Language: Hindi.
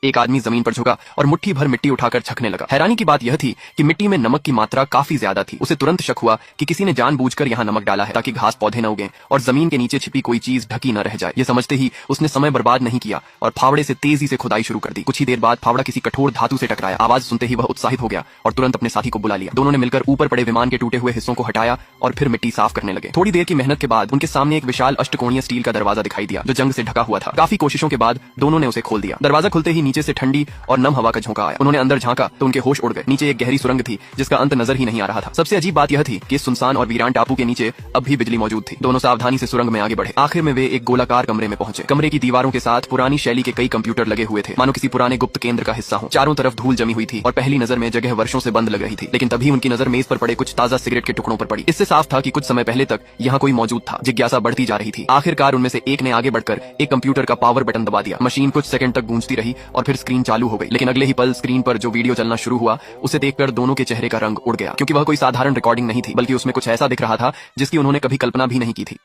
एक आदमी जमीन पर झुका और मुट्ठी भर मिट्टी उठाकर छकने लगा। हैरानी की बात यह थी कि मिट्टी में नमक की मात्रा काफी ज्यादा थी। उसे तुरंत शक हुआ कि किसी ने जानबूझकर यहाँ नमक डाला है ताकि घास पौधे न उगें और जमीन के नीचे छिपी कोई चीज ढकी न रह जाए। ये समझते ही उसने समय बर्बाद नहीं किया और फावड़े से तेजी से खुदाई शुरू कर दी। कुछ ही देर बाद फावड़ा किसी कठोर धातु से टकराया। आवाज सुनते ही वह उत्साहित हो गया और तुरंत अपने साथी को बुला लिया। दोनों ने मिलकर ऊपर पड़े विमान के टूटे हुए हिस्सों को हटाया और फिर मिट्टी साफ करने लगे। थोड़ी देर की मेहनत के बाद उनके सामने एक विशाल अष्टकोणीय स्टील का दरवाजा दिखाई दिया जो जंग से ढका हुआ था। काफी कोशिशों के बाद दोनों ने उसे खोल दिया। दरवाजा खुलते ही नीचे से ठंडी और नम हवा का झोंका आया। उन्होंने अंदर झांका तो उनके होश उड़ गए। नीचे एक गहरी सुरंग थी जिसका अंत नजर ही नहीं आ रहा था। सबसे अजीब बात यह थी कि इस सुनसान और वीरान टापू के नीचे अब भी बिजली मौजूद थी। दोनों सावधानी से सुरंग में आगे बढ़े। आखिर में वे एक गोलाकार कमरे में पहुंचे। कमरे की दीवारों के साथ पुरानी शैली के कई कंप्यूटर लगे हुए थे, मानो किसी पुराने गुप्त केंद्र का हिस्सा हो। चारों तरफ धूल जमी हुई थी और पहली नजर में जगह वर्षों से बंद लग रही थी। लेकिन तभी उनकी नजर मेज पर पड़े कुछ ताजा सिगरेट के टुकड़ों पर पड़ी। इससे साफ था कि कुछ समय पहले तक यहाँ कोई मौजूद था। जिज्ञासा बढ़ती जा रही थी। आखिरकार उनमें से एक ने आगे बढ़कर एक कंप्यूटर का पावर बटन दबा दिया। मशीन कुछ सेकंड तक गूंजती रही और फिर स्क्रीन चालू हो गई। लेकिन अगले ही पल स्क्रीन पर जो वीडियो चलना शुरू हुआ उसे देखकर दोनों के चेहरे का रंग उड़ गया, क्योंकि वह कोई साधारण रिकॉर्डिंग नहीं थी बल्कि उसमें कुछ ऐसा दिख रहा था जिसकी उन्होंने कभी कल्पना भी नहीं की थी।